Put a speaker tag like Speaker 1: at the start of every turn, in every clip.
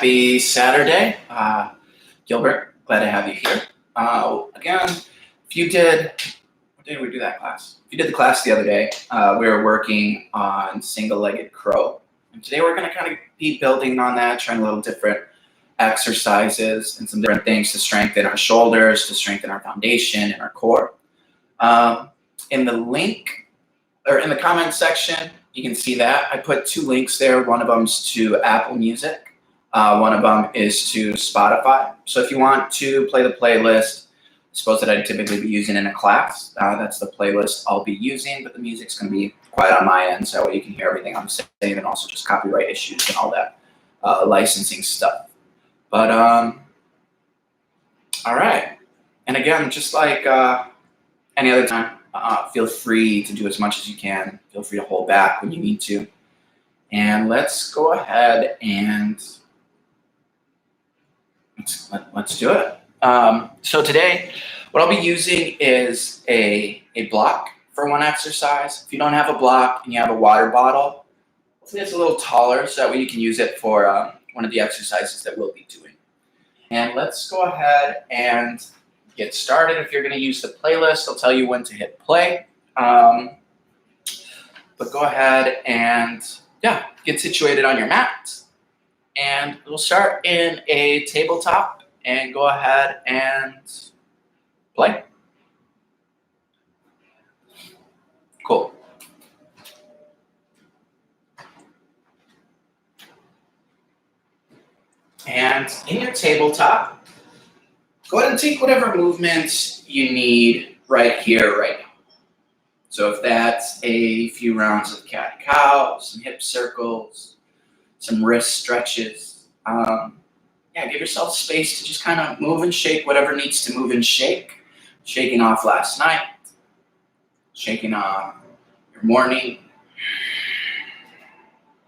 Speaker 1: Happy Saturday. Gilbert, glad to have you here. Again, if you did, what day did we do that class? If you did the class the other day, we were working on single-legged crow. And today we're going to kind of be building on that, trying a little different exercises and some different things to strengthen our shoulders, to strengthen our foundation and our core. In the link, or in the comment section, you can see that. I put 2 links there. One of them is to Apple Music. One of them is to Spotify. So if you want to play the playlist, I suppose that I'd typically be using in a class, that's the playlist I'll be using, but the music's going to be quiet on my end, so you can hear everything I'm saying, and also just copyright issues and all that licensing stuff. But, all right. And again, just like any other time, feel free to do as much as you can. Feel free to hold back when you need to. And let's go ahead and let's do it. So today, what I'll be using is a block for one exercise. If you don't have a block and you have a water bottle, hopefully it's a little taller so that way you can use it for one of the exercises that we'll be doing. And let's go ahead and get started. If you're going to use the playlist, I'll tell you when to hit play. But go ahead and get situated on your mat. And we'll start in a tabletop and go ahead and play. Cool. And in your tabletop, go ahead and take whatever movements you need right here, right now. So if that's a few rounds of cat-cow, some hip circles, some wrist stretches, give yourself space to just kind of move and shake whatever needs to move and shake. Shaking off last night, shaking off your morning,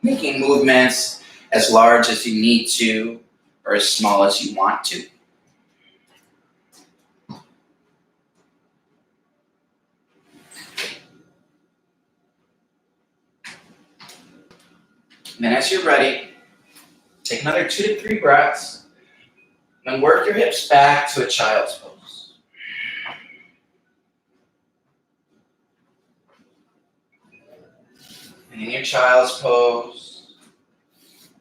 Speaker 1: making movements as large as you need to or as small as you want to. And then as you're ready, take another 2 to 3 breaths, and then work your hips back to a child's pose. And in your child's pose,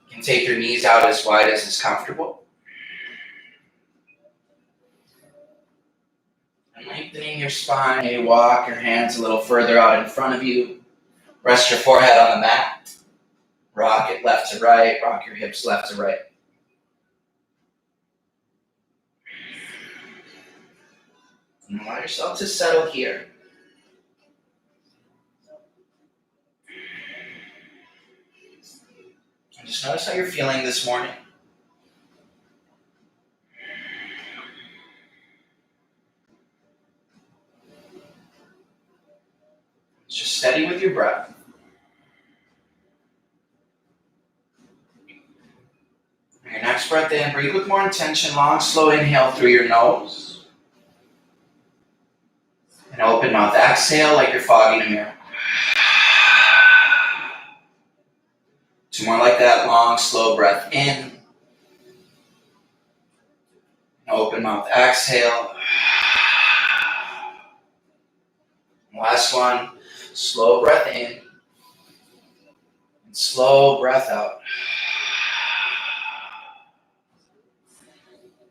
Speaker 1: you can take your knees out as wide as is comfortable. And lengthening your spine, you walk your hands a little further out in front of you. Rest your forehead on the mat. Rock it left to right, rock your hips left to right. And allow yourself to settle here. And just notice how you're feeling this morning. Just steady with your breath. Your next breath in, breathe with more intention. Long, slow inhale through your nose. And open mouth. Exhale like you're fogging a mirror. 2 more like that. Long, slow breath in. And open mouth. Exhale. Last one. Slow breath in. And slow breath out.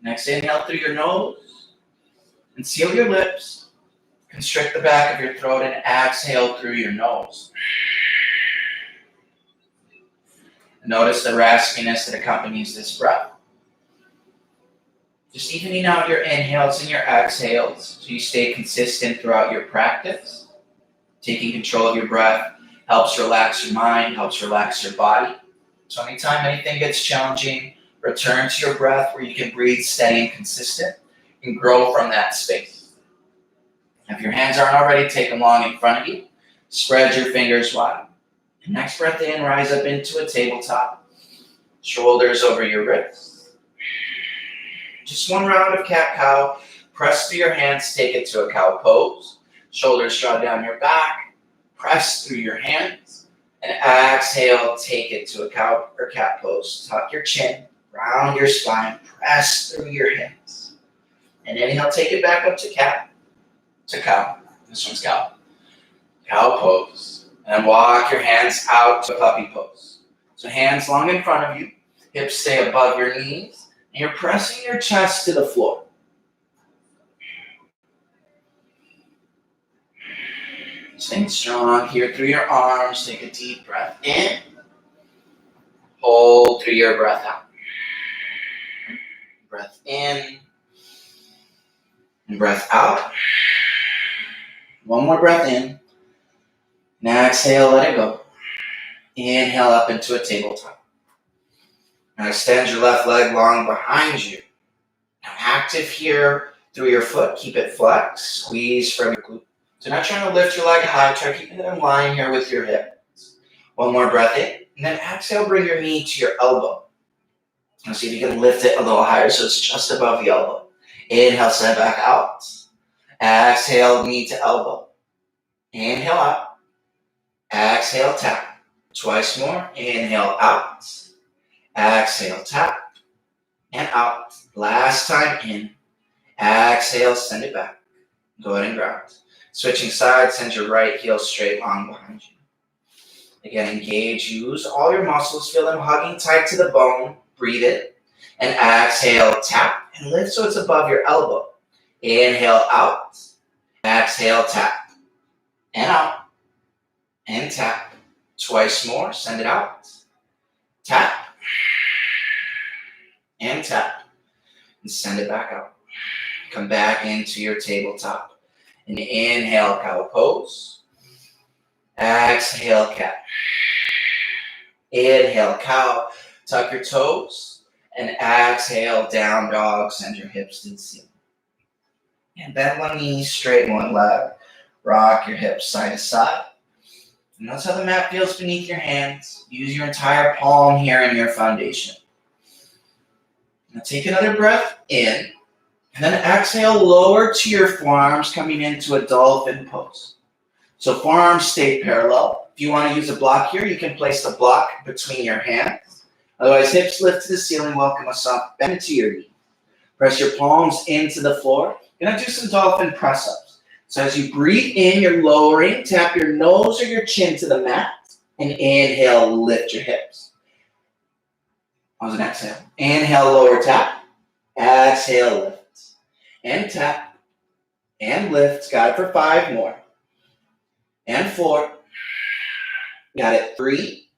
Speaker 1: Next, inhale through your nose and seal your lips. Constrict the back of your throat and exhale through your nose. Notice the raspiness that accompanies this breath. Just evening out your inhales and your exhales so you stay consistent throughout your practice. Taking control of your breath helps relax your mind, helps relax your body. So anytime anything gets challenging, return to your breath where you can breathe steady and consistent and grow from that space. If your hands aren't already, take them long in front of you. Spread your fingers wide. And next breath in, rise up into a tabletop. Shoulders over your wrists. Just 1 round of cat-cow. Press through your hands, take it to a cow pose. Shoulders draw down your back. Press through your hands. And exhale, take it to a cow or cat pose. Tuck your chin. round your spine, press through your hips. And inhale, take it back up to cat, to cow. This one's cow. Cow pose. And walk your hands out to puppy pose. So hands long in front of you, hips stay above your knees, and you're pressing your chest to the floor. Staying strong here through your arms. Take a deep breath in. Hold through your breath out. Breath in. And breath out. One more breath in. Now exhale, let it go. Inhale up into a tabletop. Now extend your left leg long behind you. Now active here through your foot. Keep it flexed. Squeeze from your glute. So now trying to lift your leg high. Try keeping it in line here with your hips. One more breath in. And then exhale, bring your knee to your elbow. Now see if you can lift it a little higher so it's just above the elbow. Inhale, send back out. Exhale, knee to elbow. Inhale out. Exhale, tap. Twice more. Inhale out. Exhale, tap. And out. Last time in. Exhale, send it back. Go ahead and ground. Switching sides, send your right heel straight long behind you. Again, engage. Use all your muscles. Feel them hugging tight to the bone. Breathe it. And exhale, tap. And lift so it's above your elbow. Inhale out. Exhale, tap. And out. And tap. Twice more. Send it out. Tap. And tap. And send it back out. Come back into your tabletop. And inhale, cow pose. Exhale, cat. Inhale, cow. Tuck your toes. And exhale, down dog. Send your hips to the ceiling. And bend one knee, straighten one leg. Rock your hips side to side. And notice how the mat feels beneath your hands. Use your entire palm here in your foundation. Now take another breath in. And then exhale, lower to your forearms, coming into a dolphin pose. So forearms stay parallel. If you want to use a block here, you can place the block between your hands. Otherwise, hips lift to the ceiling, welcome a soft bend to your knee. Press your palms into the floor. You're going to do some dolphin press-ups. So as you breathe in, you're lowering. Tap your nose or your chin to the mat. And inhale, lift your hips. How's an exhale? Inhale, lower, tap. Exhale, lift. And tap. And lift. Got it for 5 more. And 4. Got it. 3.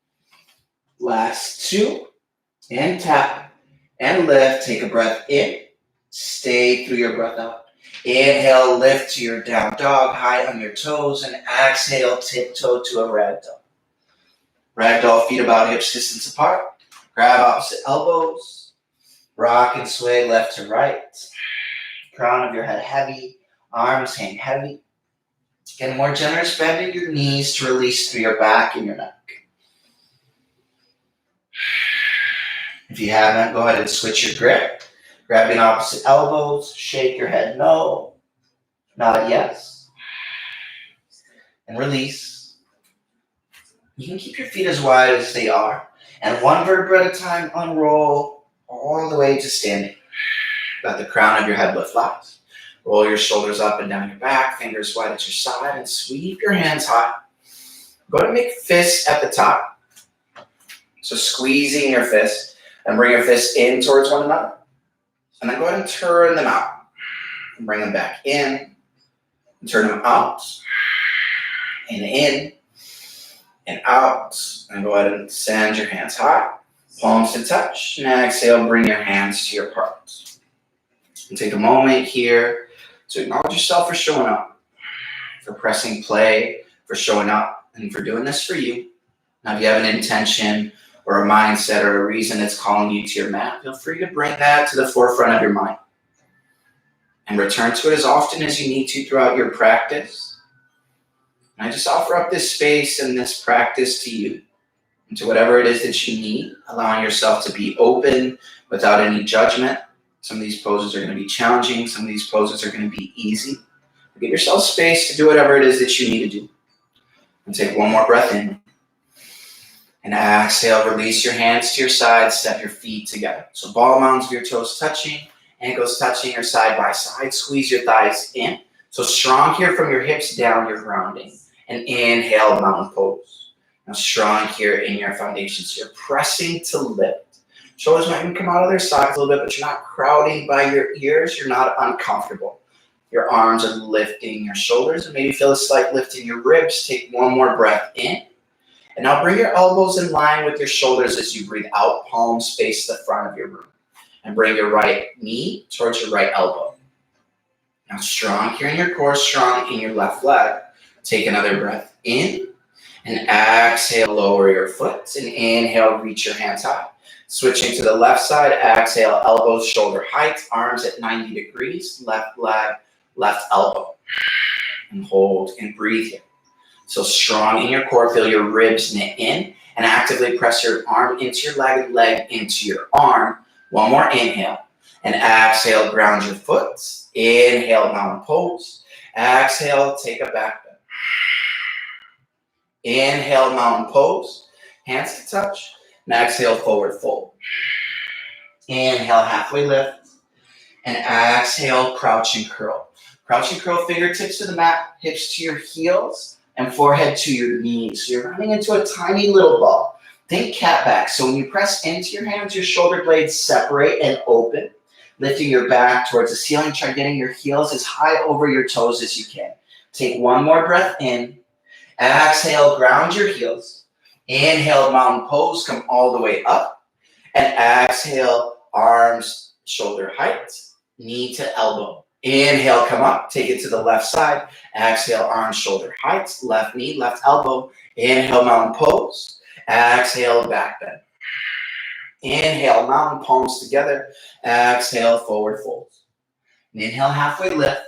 Speaker 1: Last 2. And tap. And lift. Take a breath in. Stay through your breath out. Inhale, lift to your down dog, high on your toes, and exhale, tiptoe to a ragdoll. Ragdoll, feet about hips distance apart. Grab opposite elbows. Rock and sway left to right. Crown of your head heavy. Arms hang heavy. Get a more generous bend in your knees to release through your back and your neck. If you haven't, go ahead and switch your grip. Grabbing opposite elbows, shake your head no, nod yes, and release. You can keep your feet as wide as they are, and one vertebra at a time, unroll all the way to standing. Let the crown of your head lift flat. Roll your shoulders up and down your back, fingers wide at your side, and sweep your hands high. Go ahead and make fists at the top. So squeezing your fist, and bring your fists in towards one another. And then go ahead and turn them out. And bring them back in. And turn them out. And in. And out. And go ahead and send your hands high. Palms to touch. And exhale, bring your hands to your heart. And take a moment here to acknowledge yourself for showing up. For pressing play. For showing up. And for doing this for you. Now if you have an intention or a mindset or a reason that's calling you to your mat, feel free to bring that to the forefront of your mind. And return to it as often as you need to throughout your practice. And I just offer up this space and this practice to you. And to whatever it is that you need, allowing yourself to be open without any judgment. Some of these poses are going to be challenging. Some of these poses are going to be easy. Give yourself space to do whatever it is that you need to do. And take one more breath in. And exhale, release your hands to your sides, step your feet together. So ball mounds of your toes touching, ankles touching or side by side. Squeeze your thighs in. So strong here from your hips down, you're grounding. And inhale, mountain pose. Now strong here in your foundation. So you're pressing to lift. Shoulders might even come out of their sockets a little bit, but you're not crowding by your ears. You're not uncomfortable. Your arms are lifting your shoulders and maybe feel a slight lift in your ribs. Take one more breath in. And now bring your elbows in line with your shoulders as you breathe out. Palms face the front of your room. And bring your right knee towards your right elbow. Now strong here in your core, strong in your left leg. Take another breath in. And exhale, lower your foot. And inhale, reach your hands high. Switching to the left side, exhale, elbows shoulder height. Arms at 90 degrees. Left leg, left elbow. And hold and breathe here. So strong in your core, feel your ribs knit in and actively press your arm into your leg and leg into your arm. One more inhale and exhale, ground your foot. Inhale, mountain pose. Exhale, take a back bend. Inhale, mountain pose. Hands to touch. And exhale, forward fold. Inhale, halfway lift. And exhale, crouch and curl. Crouch and curl, fingertips to the mat, hips to your heels. And forehead to your knees. So you're running into a tiny little ball. Think cat back. So when you press into your hands, your shoulder blades separate and open. Lifting your back towards the ceiling. Try getting your heels as high over your toes as you can. Take one more breath in. Exhale, ground your heels. Inhale, mountain pose. Come all the way up. And exhale, arms shoulder height. Knee to elbow. Inhale, come up, take it to the left side. Exhale, arms shoulder height, left knee, left elbow. Inhale, mountain pose. Exhale, back bend. Inhale, mountain palms together. Exhale, forward fold. And inhale, halfway lift.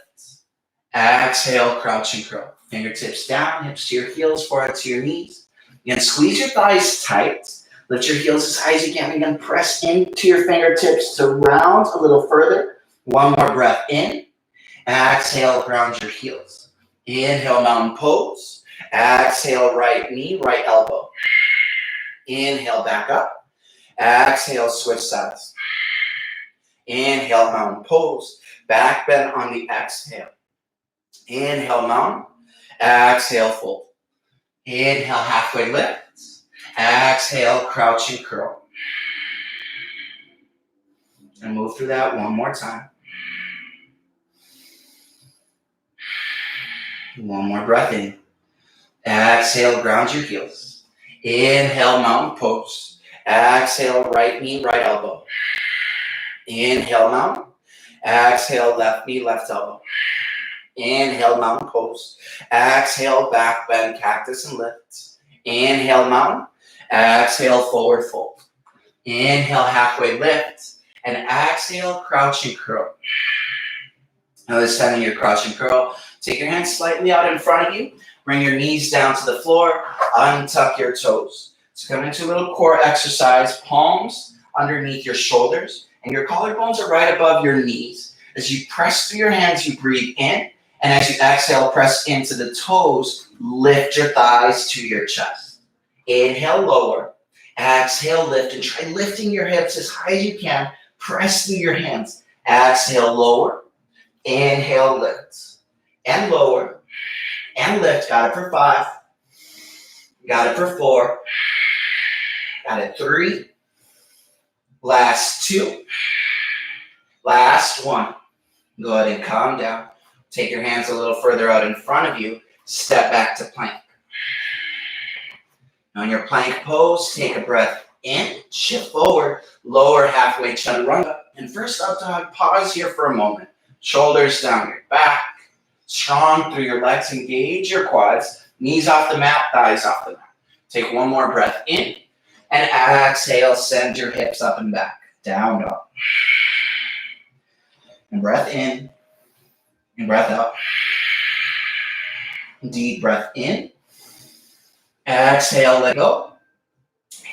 Speaker 1: Exhale, crouch and curl. Fingertips down, hips to your heels, forehead to your knees. Again, squeeze your thighs tight. Lift your heels as high as you can. Again, press into your fingertips to round a little further. One more breath in. Exhale, ground your heels. Inhale, mountain pose. Exhale, right knee, right elbow. Inhale, back up. Exhale, switch sides. Inhale, mountain pose. Back bend on the exhale. Inhale, mountain. Exhale, fold. Inhale, halfway lift. Exhale, crouch and curl. And move through that one more time. One more breath in. Exhale, ground your heels. Inhale, mountain pose. Exhale, right knee, right elbow. Inhale, mountain. Exhale, left knee, left elbow. Inhale, mountain pose. Exhale, back bend, cactus and lift. Inhale, mountain. Exhale, forward fold. Inhale, halfway lift. And exhale, crouch and curl. Now this time in your crouch and curl, take your hands slightly out in front of you. Bring your knees down to the floor. Untuck your toes. So come into a little core exercise. Palms underneath your shoulders. And your collarbones are right above your knees. As you press through your hands, you breathe in. And as you exhale, press into the toes. Lift your thighs to your chest. Inhale, lower. Exhale, lift. And try lifting your hips as high as you can. Press through your hands. Exhale, lower. Inhale, lift. And lower. And lift. Got it for 5. Got it for 4. Got it 3. Last 2. Last 1. Go ahead and calm down. Take your hands a little further out in front of you. Step back to plank. On your plank pose, take a breath in, shift forward, lower halfway chaturanga. And first up dog, pause here for a moment. Shoulders down your back, strong through your legs, engage your quads, knees off the mat, thighs off the mat. Take one more breath in, and exhale, send your hips up and back, down dog. And breath in, and breath out. Deep breath in. Exhale, let go.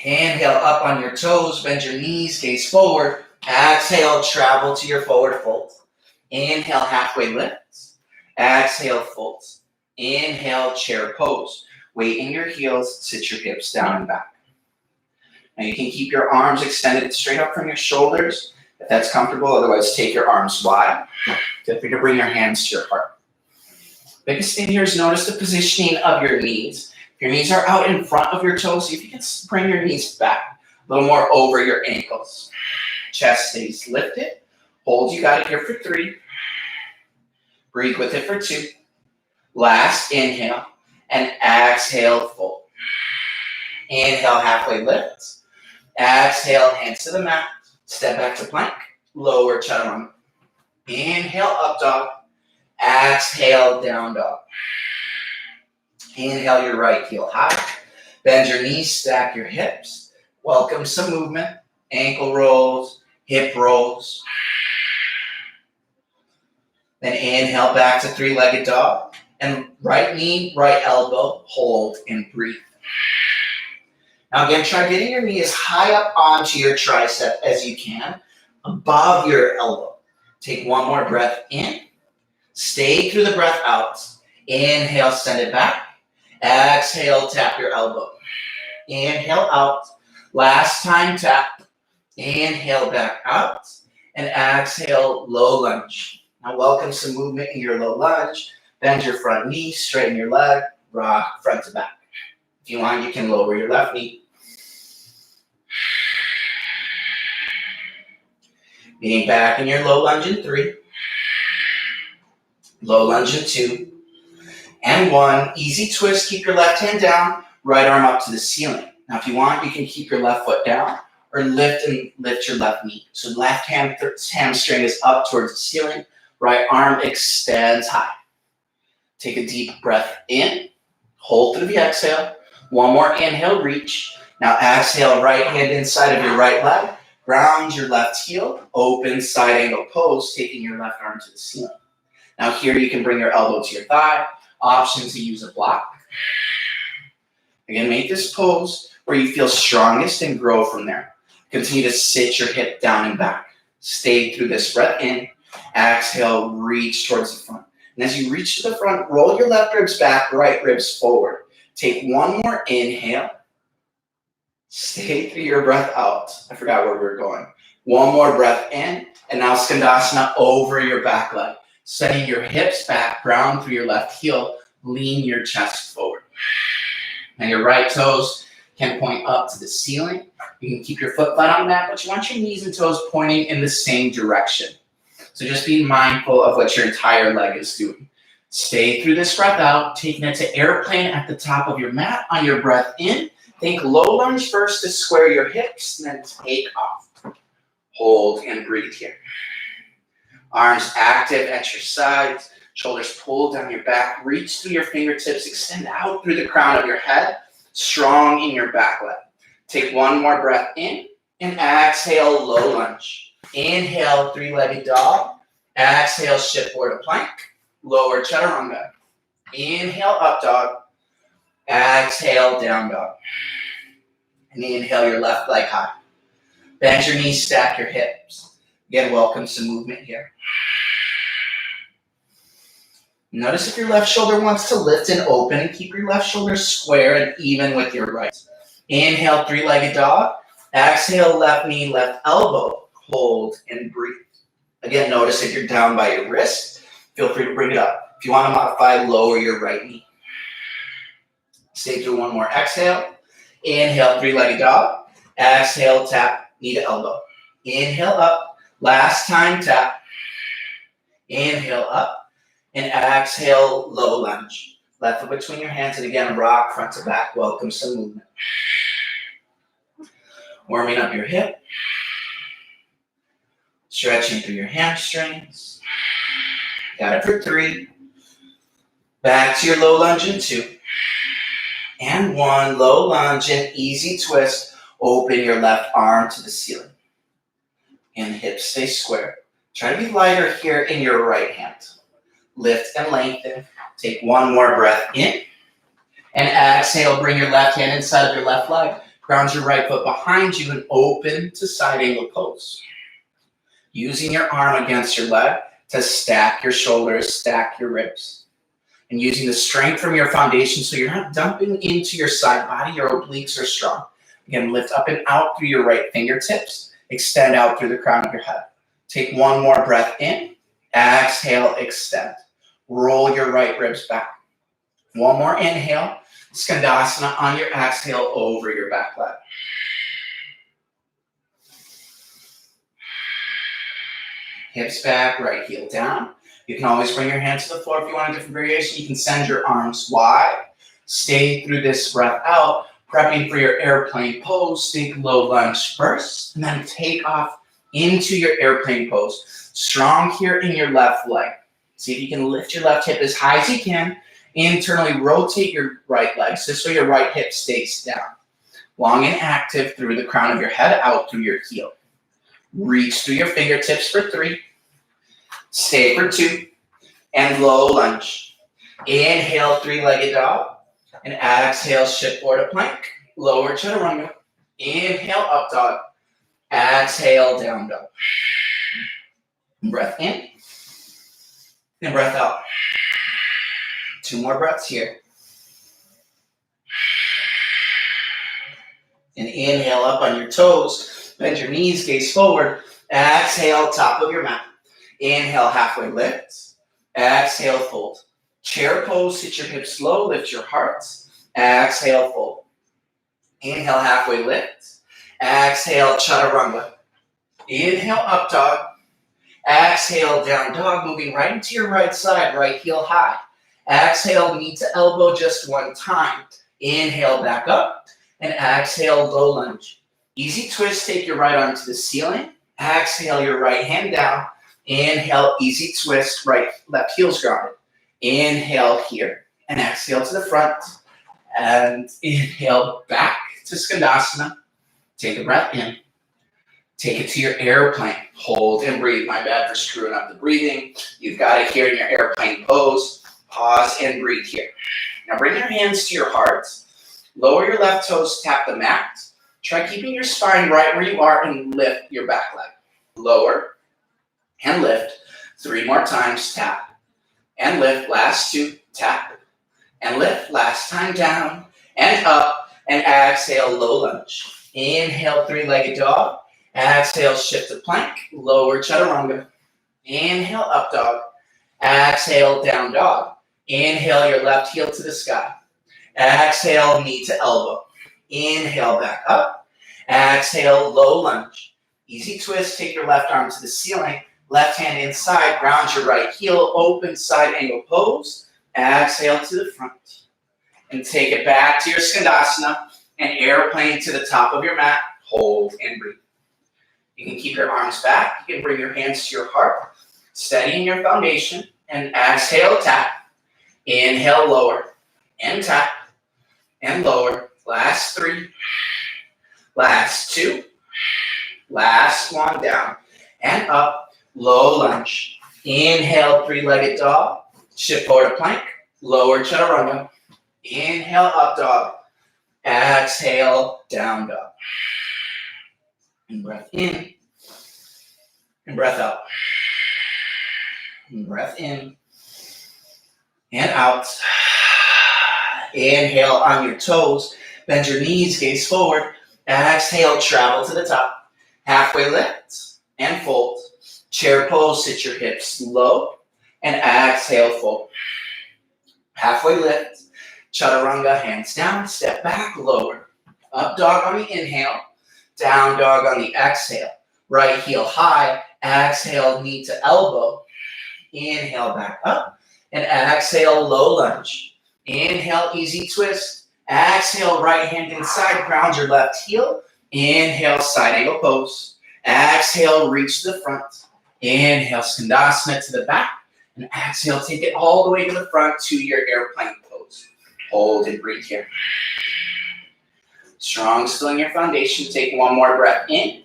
Speaker 1: Inhale up on your toes, bend your knees, gaze forward. Exhale, travel to your forward fold. Inhale, halfway lifts. Exhale, folds. Inhale, chair pose. Weight in your heels, sit your hips down and back. Now you can keep your arms extended straight up from your shoulders if that's comfortable. Otherwise, take your arms wide. Feel free to bring your hands to your heart. Biggest thing here is notice the positioning of your knees. If your knees are out in front of your toes, see if you can bring your knees back a little more over your ankles. Chest stays lifted. Hold, you got it here for 3. Breathe with it for 2. Last inhale and exhale, fold. Inhale, halfway lift. Exhale, hands to the mat. Step back to plank. Lower chaturanga. Inhale, up dog. Exhale, down dog. Inhale your right heel high. Bend your knees, stack your hips. Welcome some movement. Ankle rolls, hip rolls. Then inhale back to 3-legged dog. And right knee, right elbow, hold and breathe. Now again, try getting your knee as high up onto your tricep as you can, above your elbow. Take one more breath in. Stay through the breath out. Inhale, send it back. Exhale, tap your elbow. Inhale out. Last time, tap. Inhale back out. And exhale, low lunge. Now welcome some movement in your low lunge. Bend your front knee, straighten your leg, rock front to back. If you want, you can lower your left knee. Being back in your low lunge in 3. Low lunge in 2. And 1. Easy twist, keep your left hand down, right arm up to the ceiling. Now if you want, you can keep your left foot down or lift your left knee. So left hamstring is up towards the ceiling, right arm extends high. Take a deep breath in, hold through the exhale. One more inhale, reach. Now exhale, right hand inside of your right leg. Ground your left heel, open side angle pose, taking your left arm to the ceiling. Now here you can bring your elbow to your thigh. Option to use a block. Again, make this pose where you feel strongest and grow from there. Continue to sit your hip down and back. Stay through this breath in. Exhale, reach towards the front. And as you reach to the front, roll your left ribs back, right ribs forward. Take one more inhale. Stay through your breath out. I forgot where we were going. One more breath in. And now Skandasana over your back leg. Setting your hips back, ground through your left heel. Lean your chest forward. Now your right toes can point up to the ceiling. You can keep your foot flat on the mat, but you want your knees and toes pointing in the same direction. So just be mindful of what your entire leg is doing. Stay through this breath out, taking it to airplane at the top of your mat on your breath in. Think low lunge first to square your hips, and then take off. Hold and breathe here. Arms active at your sides, shoulders pulled down your back, reach through your fingertips, extend out through the crown of your head, strong in your back leg. Take one more breath in, and exhale, low lunge. Inhale, 3-legged dog. Exhale, shift forward to plank. Lower chaturanga. Inhale, up dog. Exhale, down dog. And inhale your left leg high. Bend your knees, stack your hips. Again, welcome some movement here. Notice if your left shoulder wants to lift and open, and keep your left shoulder square and even with your right. Inhale, 3-legged dog. Exhale, left knee, left elbow. Hold and breathe. Again, notice if you're down by your wrist, feel free to bring it up. If you want to modify, lower your right knee. Stay through one more exhale. Inhale, 3-legged dog. Exhale, tap, knee to elbow. Inhale up. Last time, tap. Inhale up. And exhale, low lunge. Left foot between your hands, and again, rock front to back. Welcome some movement. Warming up your hip. Stretching through your hamstrings. Got it for 3. Back to your low lunge in 2. And 1, low lunge and easy twist. Open your left arm to the ceiling. And hips stay square. Try to be lighter here in your right hand. Lift and lengthen. Take one more breath in. And exhale, bring your left hand inside of your left leg. Ground your right foot behind you and open to side angle pose. Using your arm against your leg to stack your shoulders, stack your ribs. And using the strength from your foundation so you're not dumping into your side body, your obliques are strong. Again, lift up and out through your right fingertips. Extend out through the crown of your head. Take one more breath in. Exhale, extend. Roll your right ribs back. One more inhale. Skandasana on your exhale over your back leg. Hips back, right heel down. You can always bring your hands to the floor if you want a different variation. You can send your arms wide. Stay through this breath out, prepping for your airplane pose. Think low lunge first, and then take off into your airplane pose. Strong here in your left leg. See if you can lift your left hip as high as you can. Internally rotate your right leg. So this way your right hip stays down. Long and active through the crown of your head, out through your heel. Reach through your fingertips for 3. Stay for 2. And low lunge. Inhale, 3-legged dog. And exhale, shift forward to plank. Lower chaturanga. Inhale, up dog. Exhale, down dog. Breath in. And breath out. 2 more breaths here. And inhale up on your toes. Bend your knees, gaze forward. Exhale, top of your mat. Inhale, halfway lift. Exhale, fold. Chair pose, sit your hips low, lift your heart. Exhale, fold. Inhale, halfway lift. Exhale, chaturanga. Inhale, up dog. Exhale, down dog, moving right into your right side, right heel high. Exhale, knee to elbow just 1 time. Inhale, back up. And exhale, low lunge. Easy twist, take your right arm to the ceiling. Exhale, your right hand down. Inhale, easy twist, left heel's grounded. Inhale here. And exhale to the front. And inhale back to Skandasana. Take a breath in. Take it to your airplane. Hold and breathe. My bad for screwing up the breathing. You've got it here in your airplane pose. Pause and breathe here. Now bring your hands to your heart. Lower your left toes, tap the mat. Try keeping your spine right where you are and lift your back leg. Lower and lift. 3 more times, tap and lift. Last 2, tap and lift. Last time, down and up and exhale, low lunge. Inhale, 3-legged dog. Exhale, shift to plank. Lower chaturanga. Inhale, up dog. Exhale, down dog. Inhale, your left heel to the sky. Exhale, knee to elbow. Inhale, back up. Exhale, low lunge. Easy twist, take your left arm to the ceiling. Left hand inside, ground your right heel, open side angle pose. Exhale to the front. And take it back to your Skandasana and airplane to the top of your mat. Hold and breathe. You can keep your arms back. You can bring your hands to your heart. Steady in your foundation. And exhale, tap. Inhale, lower. And tap. And lower. Last 3. Last 2. Last 1, down. And up. Low lunge. Inhale, 3-legged dog. Shift forward to plank. Lower chaturanga. Inhale, up dog. Exhale, down dog. And breath in. And breath out. And breath in. And out. Inhale on your toes. Bend your knees, gaze forward. Exhale, travel to the top. Halfway lift and fold. Chair pose, sit your hips low. And exhale, fold. Halfway lift. Chaturanga, hands down, step back, lower. Up dog on the inhale. Down dog on the exhale. Right heel high. Exhale, knee to elbow. Inhale, back up. And exhale, low lunge. Inhale, easy twist. Exhale, right hand inside. Ground your left heel. Inhale, side angle pose. Exhale, reach to the front. Inhale, Skandasana to the back. And exhale, take it all the way to the front to your airplane pose. Hold and breathe here. Strong still in your foundation. Take 1 more breath in.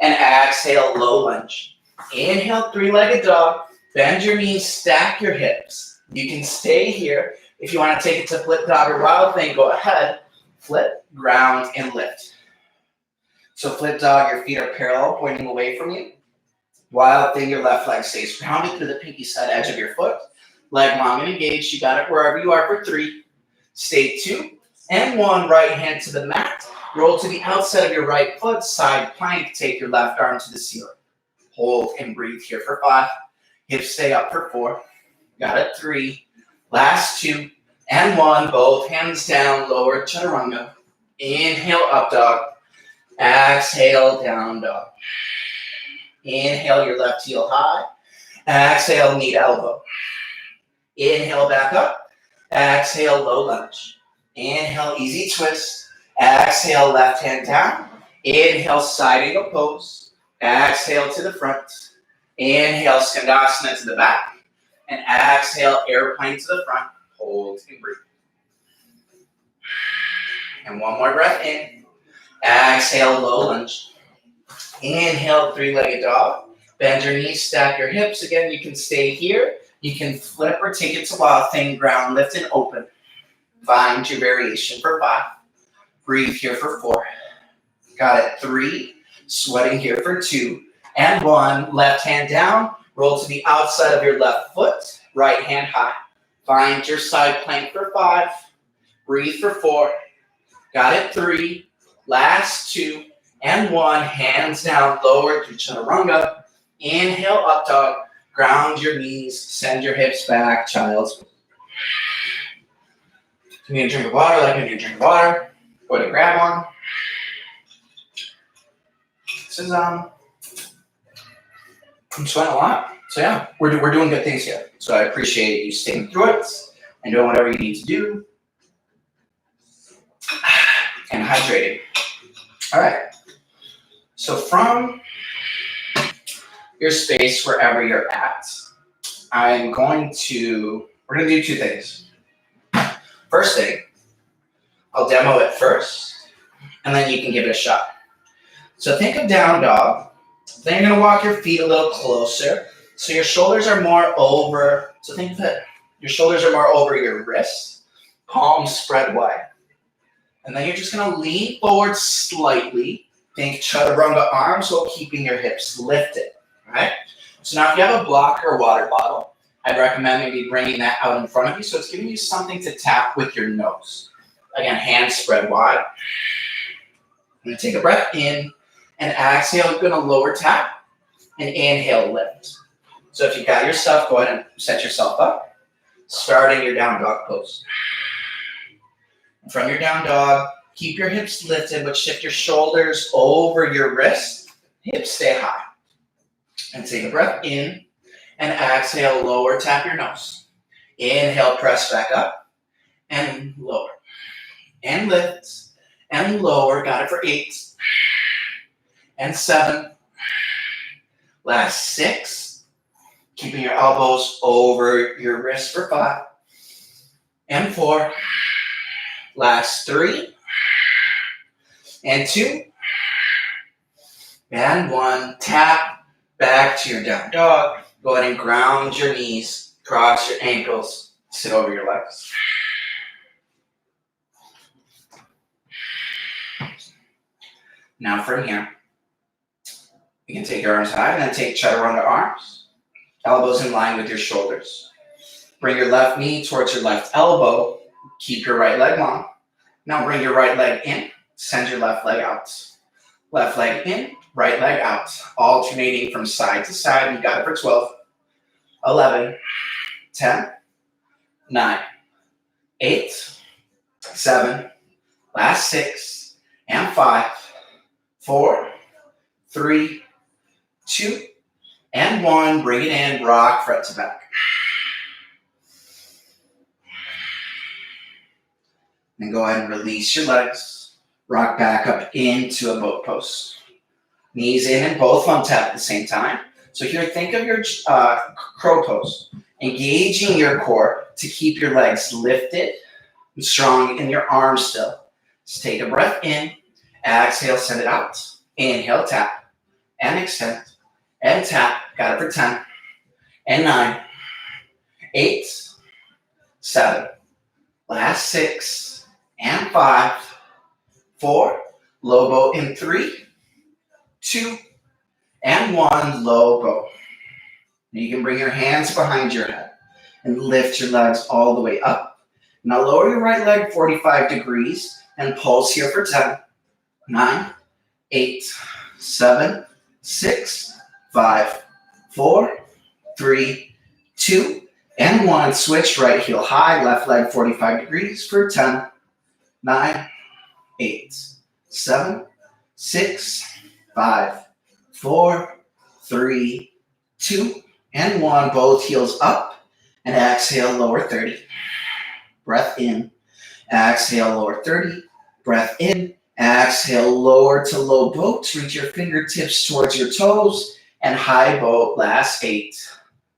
Speaker 1: And exhale, low lunge. Inhale, 3-legged dog. Bend your knees, stack your hips. You can stay here. If you want to take it to flip dog or wild thing, go ahead. Flip, ground, and lift. So flip dog, your feet are parallel, pointing away from you. Wild thing, your left leg stays grounded through the pinky side edge of your foot. Leg long and engaged. You got it wherever you are for 3. Stay 2 and 1. Right hand to the mat. Roll to the outside of your right foot, side plank. Take your left arm to the ceiling. Hold and breathe here for 5. Hips stay up for 4. Got it, 3. Last 2 and 1. Both hands down, lower chaturanga. Inhale, up dog. Exhale, down dog. Inhale, your left heel high. Exhale, knee to elbow. Inhale, back up. Exhale, low lunge. Inhale, easy twist. Exhale, left hand down. Inhale, side angle pose. Exhale to the front. Inhale, skandasana to the back. And exhale, airplane to the front. Hold and breathe. And one more breath in. Exhale, low lunge. Inhale, 3-legged dog. Bend your knees, stack your hips. Again, you can stay here. You can flip or take it to wild thing, ground lift and open. Find your variation for 5. Breathe here for 4. Got it, 3. Sweating here for 2. And 1. Left hand down. Roll to the outside of your left foot. Right hand high. Find your side plank for 5. Breathe for 4. Got it, 3. Last 2. And 1. Hands down, lower to chaturanga. Inhale, up dog. Ground your knees. Send your hips back. Child's pose. You need a drink of water, like you need a drink of water. Go ahead and grab one. This is I'm sweating a lot. So yeah, we're doing good things here. So I appreciate you staying through it and doing whatever you need to do. And hydrating. All right. So from your space, wherever you're at, we're going to do 2 things. First thing, I'll demo it first, and then you can give it a shot. So think of down dog. Then you're going to walk your feet a little closer. So your shoulders are more over, so think that your shoulders are more over your wrists, palms spread wide. And then you're just going to lean forward slightly. Think chaturanga arms while keeping your hips lifted, right? So now if you have a blocker or water bottle, I'd recommend maybe bringing that out in front of you so it's giving you something to tap with your nose. Again, hands spread wide. I'm going to take a breath in and exhale. I'm going to lower tap and inhale, lift. So if you got your stuff, go ahead and set yourself up, starting your down dog pose. From your down dog, keep your hips lifted, but shift your shoulders over your wrists. Hips stay high. And take a breath in and exhale, lower, tap your nose. Inhale, press back up and lower. And lift and lower. Got it for 8 and 7. Last 6. Keeping your elbows over your wrists for 5 and 4. Last 3 and 2 and 1. Tap back to your down dog. Go ahead and ground your knees, cross your ankles, sit over your legs. Now from here, you can take your arms high and then take chaturanga arms. Elbows in line with your shoulders. Bring your left knee towards your left elbow. Keep your right leg long. Now bring your right leg in. Send your left leg out. Left leg in, right leg out. Alternating from side to side. You got it for 12, 11, 10, 9, 8, 7, last 6, and 5, 4, 3, 2, and 1. Bring it in, rock front to back. And go ahead and release your legs. Rock back up into a boat pose. Knees in and both on tap at the same time. So here, think of your crow pose. Engaging your core to keep your legs lifted and strong in your arms still. Just take a breath in. Exhale, send it out. Inhale, tap. And extend. And tap. Got it for 10. And 9. 8. 7. Last 6. And 5. 4, low bow in 3, 2, and 1, low bow. Now you can bring your hands behind your head and lift your legs all the way up. Now lower your right leg 45 degrees and pulse here for 10, 9, 8, 7, 6, 5, 4, 3, 2, and 1. Switch right heel high, left leg 45 degrees for 10, 9, 8, 7, 6, 5, 4, 3, 2, and 1. Both heels up, and exhale, lower 30. Breath in. Exhale, lower 30. Breath in. Exhale, lower to low boat. Reach your fingertips towards your toes, and high boat. Last 8,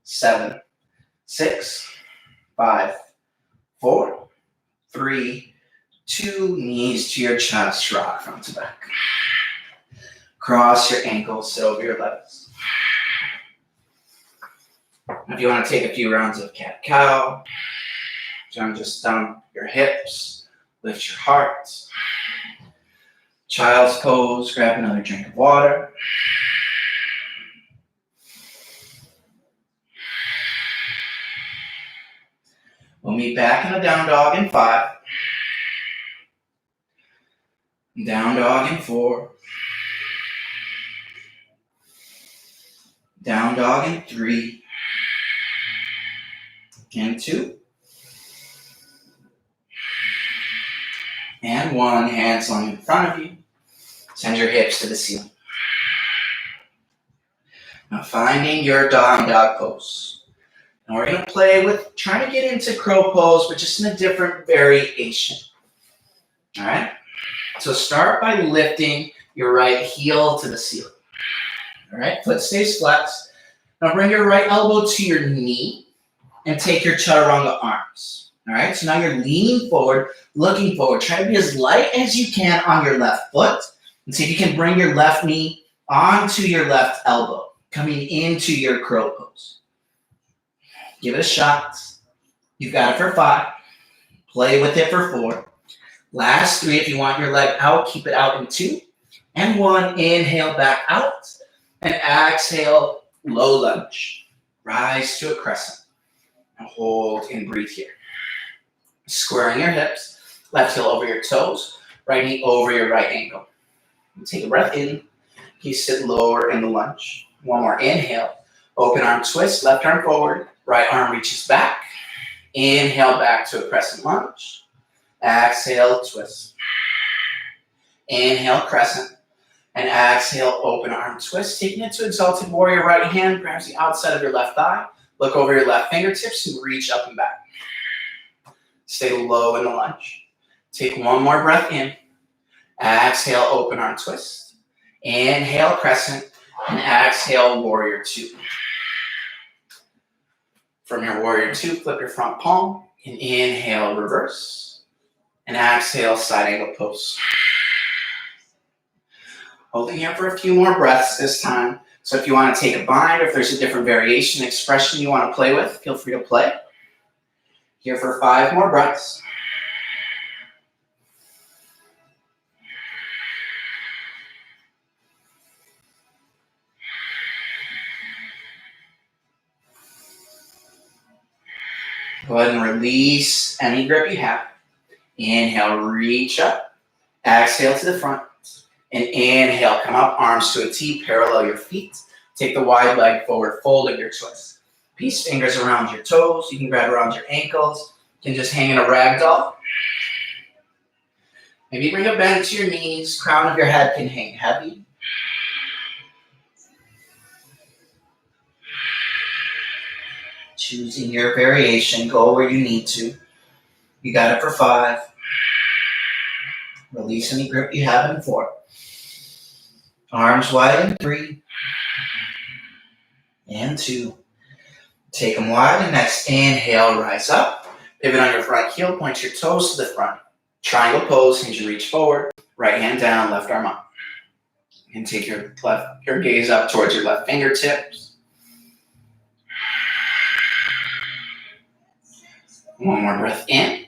Speaker 1: 7, 6, 5, 4, 3, 2. Knees to your chest, rock front to back. Cross your ankles, sit over your legs. If you want to take a few rounds of cat-cow, just dump your hips, lift your heart. Child's pose, grab another drink of water. We'll meet back in a down dog in 5. Down dog in 4. Down dog in 3. And 2. And 1. Hands long in front of you. Send your hips to the ceiling. Now finding your down dog pose. And we're going to play with trying to get into crow pose, but just in a different variation. All right? So start by lifting your right heel to the ceiling. All right? Foot stays flexed. Now bring your right elbow to your knee and take your chaturanga arms. All right? So now you're leaning forward, looking forward. Try to be as light as you can on your left foot. And see if you can bring your left knee onto your left elbow, coming into your crow pose. Give it a shot. You've got it for 5. Play with it for 4. Last 3, if you want your leg out, keep it out in 2. And 1, inhale back out. And exhale, low lunge. Rise to a crescent. And hold and breathe here. Squaring your hips. Left heel over your toes. Right knee over your right ankle. Take a breath in. You sit lower in the lunge. 1 more inhale. Open arm twist. Left arm forward. Right arm reaches back. Inhale back to a crescent lunge. Exhale, twist. Inhale, crescent. And exhale, open arm twist. Taking it to exalted warrior. Right hand grabs the outside of your left thigh. Look over your left fingertips and reach up and back. Stay low in the lunge. Take 1 more breath in. Exhale, open arm twist. Inhale, crescent. And exhale, warrior 2. From your warrior 2, flip your front palm. And inhale, reverse. And exhale, side angle pose. Holding here for a few more breaths this time. So if you want to take a bind, or if there's a different variation expression you want to play with, feel free to play. Here for 5 more breaths. Go ahead and release any grip you have. Inhale, reach up. Exhale to the front. And inhale, come up, arms to a T, parallel your feet. Take the wide leg forward, fold of your twist. Peace fingers around your toes. You can grab around your ankles. You can just hang in a ragdoll. Maybe bring a bend to your knees. Crown of your head can hang heavy. Choosing your variation, go where you need to. You got it for 5. Release any grip you have in 4. Arms wide in 3. And 2. Take them wide, and next inhale, rise up. Pivot on your front heel, point your toes to the front. Triangle pose, hinge and reach forward. Right hand down, left arm up. And take your gaze up towards your left fingertips. 1 more breath in.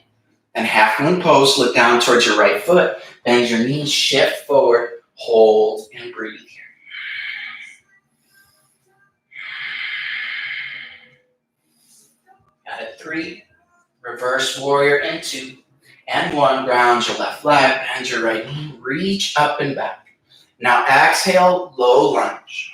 Speaker 1: And half moon pose, look down towards your right foot. Bend your knees, shift forward, hold, and breathe here. Got it. 3. Reverse warrior in 2. and 1, ground your left leg, bend your right knee, reach up and back. Now exhale, low lunge.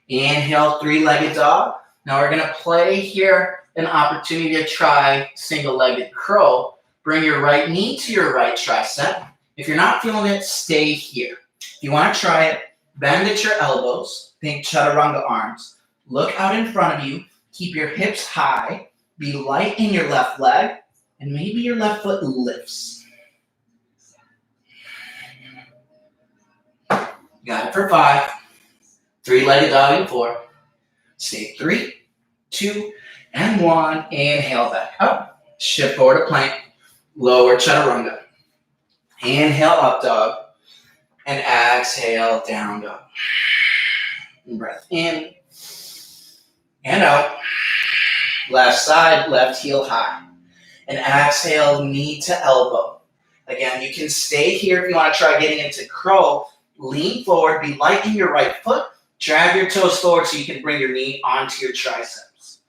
Speaker 1: Inhale, 3-legged dog. Now we're gonna play here an opportunity to try single-legged crow. Bring your right knee to your right tricep. If you're not feeling it, stay here. If you wanna try it, bend at your elbows, think chaturanga arms. Look out in front of you, keep your hips high, be light in your left leg, and maybe your left foot lifts. Got it for 5. 3-legged dog in 4. Stay 3, 2, and 1. Inhale back up. Shift forward to plank. Lower chaturanga. Inhale up dog. And exhale down dog. And breath in. And out. Left side, left heel high. And exhale, knee to elbow. Again, you can stay here if you want to try getting into crow. Lean forward, be light in your right foot. Drag your toes forward so you can bring your knee onto your triceps.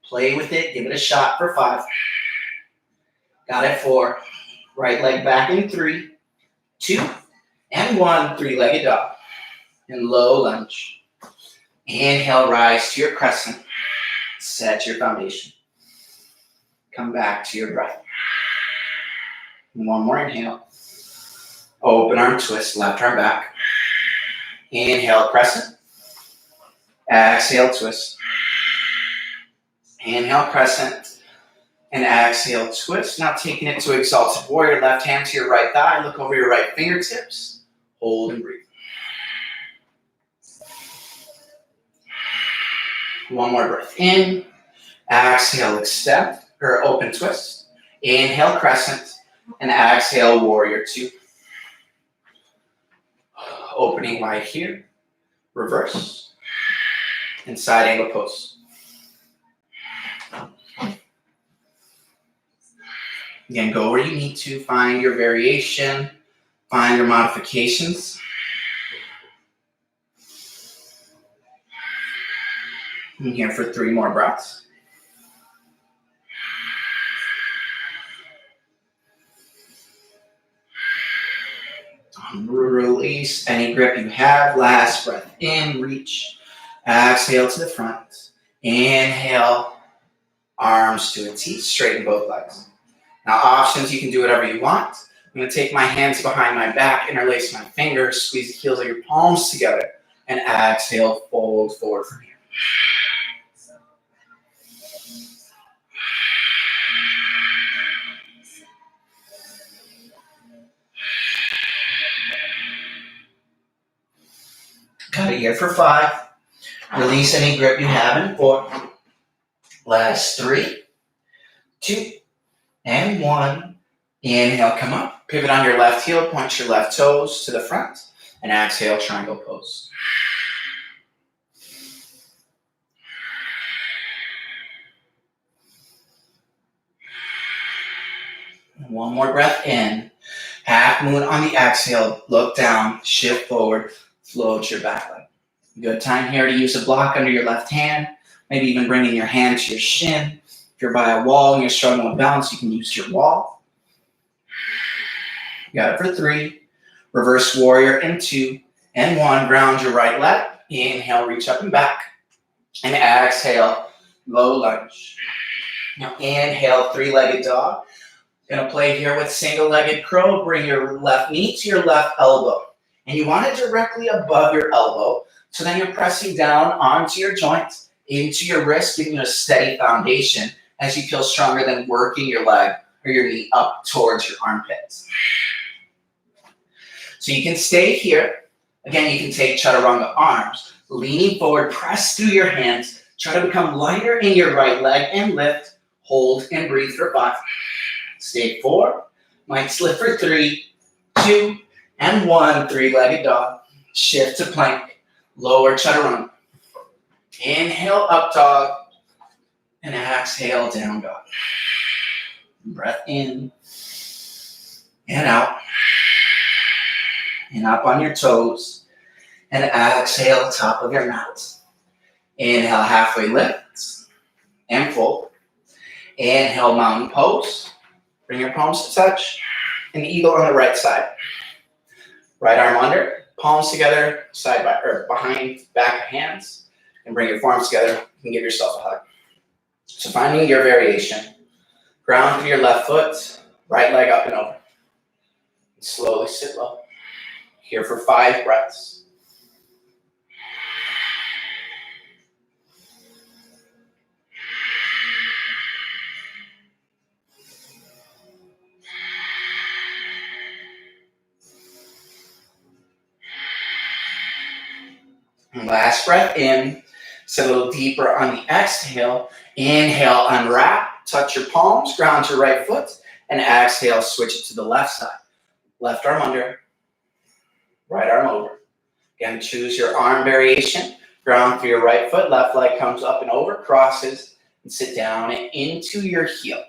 Speaker 1: Play with it, give it a shot for 5. Got it 4. Right leg back in 3, 2, and 1. 3-legged dog. And low lunge. Inhale, rise to your crescent. Set your foundation. Come back to your breath. One more inhale. Open arm twist, left arm back. Inhale, crescent. Exhale, twist. Inhale, crescent. And exhale, twist. Now taking it to exalted warrior. Left hand to your right thigh. Look over your right fingertips. Hold and breathe. One more breath in. Exhale, extend or open twist. Inhale, crescent. And exhale, warrior 2. Opening wide here. Reverse. And side angle pose. Again, go where you need to. Find your variation. Find your modifications. I'm here for 3 more breaths. Release any grip you have. Last breath in, reach. Exhale to the front. Inhale, arms to a T, straighten both legs. Now options, you can do whatever you want. I'm going to take my hands behind my back, interlace my fingers, squeeze the heels of your palms together, and exhale, fold forward from here. Got it here for 5. Release any grip you have in 4. Last 3, 2, and 1. Inhale, come up. Pivot on your left heel, point your left toes to the front, and exhale, triangle pose. One more breath in. Half moon on the exhale. Look down, shift forward, float your back leg. Good time here to use a block under your left hand. Maybe even bringing your hand to your shin. If you're by a wall and you're struggling with balance, you can use your wall. Got it for 3. Reverse warrior in 2 and 1. Ground your right leg. Inhale, reach up and back. And exhale, low lunge. Now inhale, 3-legged dog. Gonna play here with single-legged crow. Bring your left knee to your left elbow. And you want it directly above your elbow. So then you're pressing down onto your joints, into your wrist, giving you a steady foundation as you feel stronger than working your leg or your knee up towards your armpits. So you can stay here. Again, you can take chaturanga arms, leaning forward, press through your hands, try to become lighter in your right leg and lift, hold and breathe for 5. Stay 4, might slip for 3, 2, and 1. 3-legged dog. Shift to plank, lower chaturanga. Inhale, up dog, and exhale, down dog. Breath in, and out, and up on your toes, and exhale, top of your mat. Inhale, halfway lift, and fold. Inhale, mountain pose. Bring your palms to touch. An eagle on the right side. Right arm under, palms together, side by or behind back of hands, and bring your forearms together. You can give yourself a hug. So finding your variation. Ground through your left foot, right leg up and over. And slowly sit low. Here for 5 breaths. And last breath in. Sit a little deeper on the exhale. Inhale, unwrap. Touch your palms, ground your right foot. And exhale, switch it to the left side. Left arm under, right arm over. Again, choose your arm variation. Ground through your right foot, left leg comes up and over, crosses, and sit down and into your heel.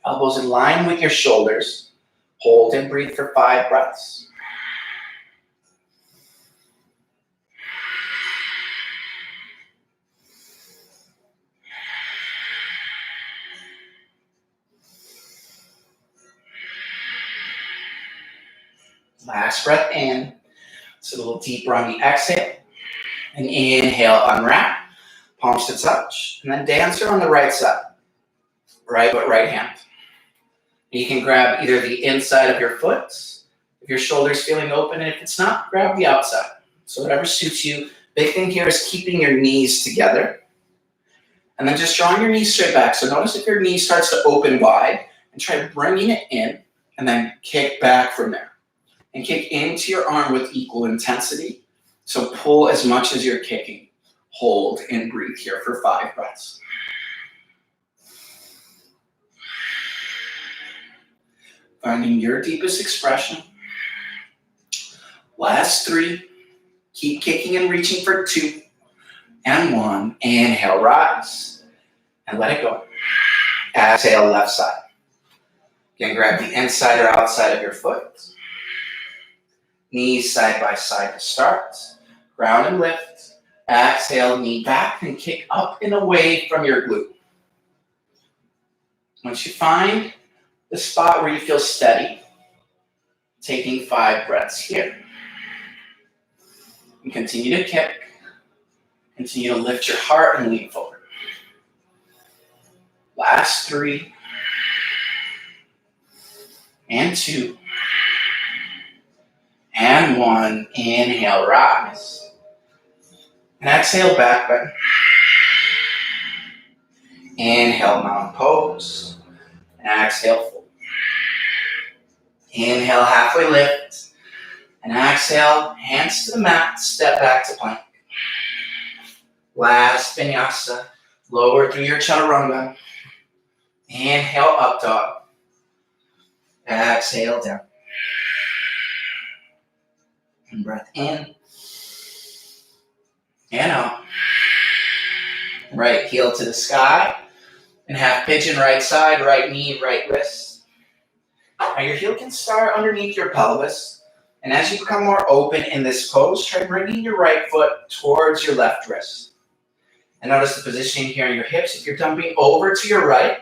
Speaker 1: Elbows in line with your shoulders. Hold and breathe for 5 breaths. Last breath in. Sit a little deeper on the exhale. And inhale, unwrap. Palms to touch. And then dancer on the right side. Right foot, right hand. You can grab either the inside of your foot, if your shoulder's feeling open, and if it's not, grab the outside. So whatever suits you. Big thing here is keeping your knees together. And then just drawing your knees straight back. So notice if your knee starts to open wide, and try bringing it in, and then kick back from there. And kick into your arm with equal intensity. So pull as much as you're kicking. Hold and breathe here for 5 breaths. Finding your deepest expression. Last 3. Keep kicking and reaching for 2 and 1. Inhale, rise. And let it go. Exhale, left side. Again, grab the inside or outside of your foot. Knees side by side to start. Ground and lift. Exhale, knee back and kick up and away from your glute. Once you find the spot where you feel steady, taking 5 breaths here. And continue to kick. Continue to lift your heart and lean forward. Last 3. And 2. And 1. Inhale, rise. And exhale, back bend. Inhale, mountain pose. And exhale, fold. Inhale, halfway lift. And exhale, hands to the mat, step back to plank. Last vinyasa, lower through your chaturanga. Inhale, up dog. Exhale, down. And breath in. And out. Right heel to the sky. And half pigeon, right side, right knee, right wrist. Now your heel can start underneath your pelvis. And as you become more open in this pose, try bringing your right foot towards your left wrist. And notice the positioning here on your hips. If you're dumping over to your right,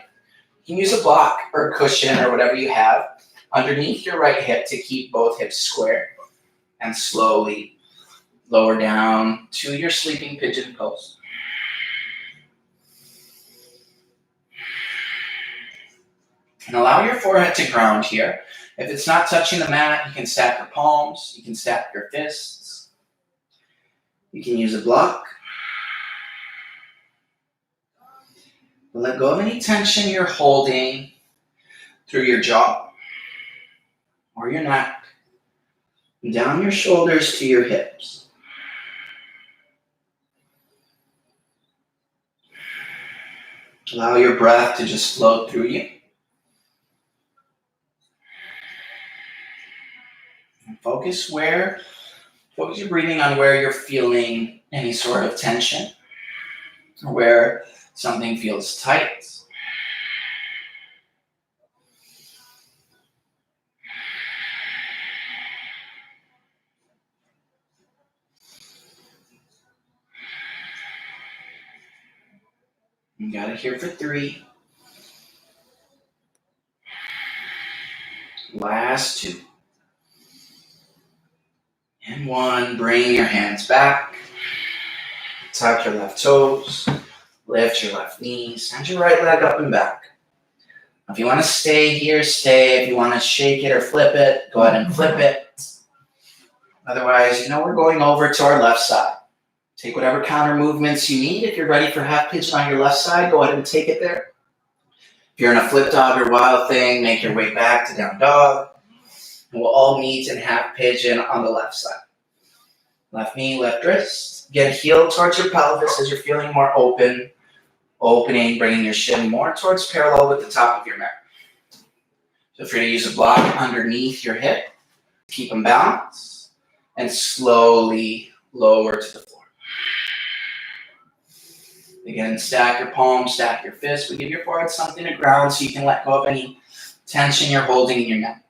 Speaker 1: you can use a block or a cushion or whatever you have underneath your right hip to keep both hips square. And slowly lower down to your sleeping pigeon pose. And allow your forehead to ground here. If it's not touching the mat, you can stack your palms, you can stack your fists. You can use a block. But let go of any tension you're holding through your jaw or your neck, and down your shoulders to your hips. Allow your breath to just flow through you. And focus your breathing on where you're feeling any sort of tension or where something feels tight. You got it here for 3. Last 2. And 1. Bring your hands back. Tuck your left toes. Lift your left knee. Send your right leg up and back. If you want to stay here, stay. If you want to shake it or flip it, go ahead and flip it. Otherwise, we're going over to our left side. Take whatever counter movements you need. If you're ready for half pigeon on your left side, go ahead and take it there. If you're in a flip dog or wild thing, make your way back to down dog. And we'll all meet in half pigeon on the left side. Left knee, left wrist. Get heel towards your pelvis as you're feeling more open. Opening, bringing your shin more towards parallel with the top of your mat. Feel free to use a block underneath your hip. Keep them balanced. And slowly lower to the floor. Again, stack your palms, stack your fists. We give your forehead something to ground so you can let go of any tension you're holding in your neck.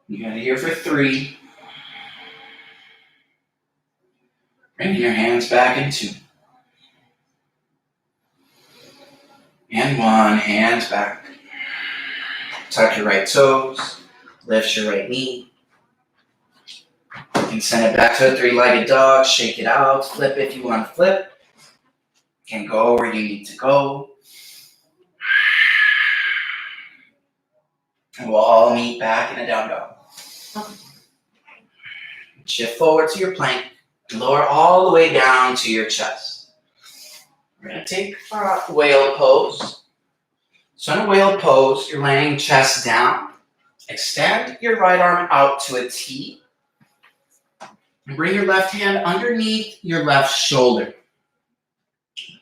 Speaker 1: You got it here for 3. Bringing your hands back in 2. And 1, hands back. Tuck your right toes. Lift your right knee. You can send it back to a 3-legged dog. Shake it out. Flip if you want to flip. You can go where you need to go. And we'll all meet back in a down dog. Shift forward to your plank. Lower all the way down to your chest. We're going to take whale pose. So in a whale pose, you're laying chest down. Extend your right arm out to a T. And bring your left hand underneath your left shoulder.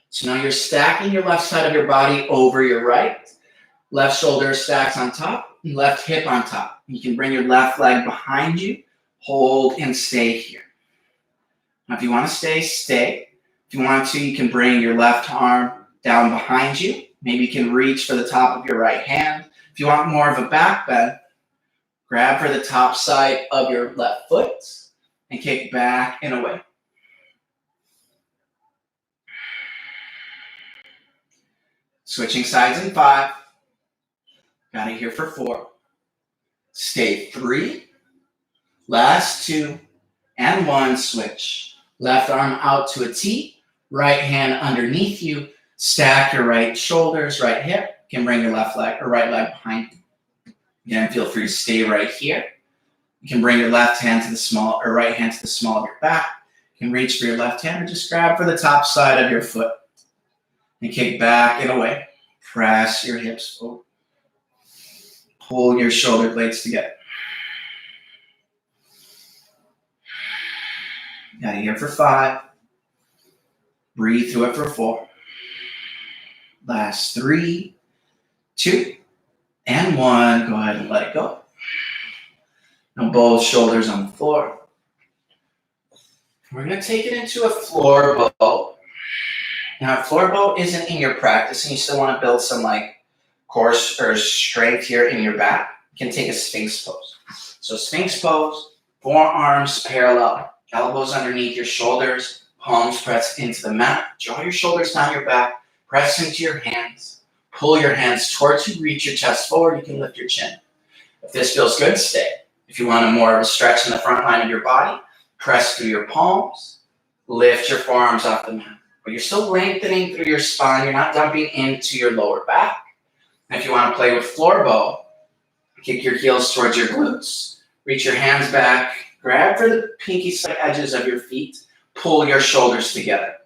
Speaker 1: So now you're stacking your left side of your body over your right. Left shoulder stacks on top, left hip on top. You can bring your left leg behind you, hold and stay here. Now if you want to stay, stay. If you want to, you can bring your left arm down behind you. Maybe you can reach for the top of your right hand. If you want more of a back bend, grab for the top side of your left foot and kick back and away. Switching sides in 5. Got it here for 4. Stay 3. Last 2. And 1. Switch. Left arm out to a T. Right hand underneath you. Stack your right shoulders, right hip. You can bring your left leg or right leg behind you. Again, feel free to stay right here. You can bring your left hand to the small or right hand to the small of your back. You can reach for your left hand or just grab for the top side of your foot. And kick back and away. Press your hips forward. Pull your shoulder blades together. Got it here for 5. Breathe through it for 4. Last 3, 2, and 1. Go ahead and let it go. Now both shoulders on the floor. We're going to take it into a floor bow. Now, if floor bow isn't in your practice and you still want to build some core or strength here in your back, you can take a Sphinx pose. So Sphinx pose, forearms parallel, elbows underneath your shoulders, palms press into the mat. Draw your shoulders down your back, press into your hands, pull your hands towards you, reach your chest forward, you can lift your chin. If this feels good, stay. If you want a more of a stretch in the front line of your body, press through your palms, lift your forearms off the mat. But you're still lengthening through your spine. You're not dumping into your lower back. And if you want to play with floor bow, kick your heels towards your glutes. Reach your hands back. Grab for the pinky side edges of your feet. Pull your shoulders together.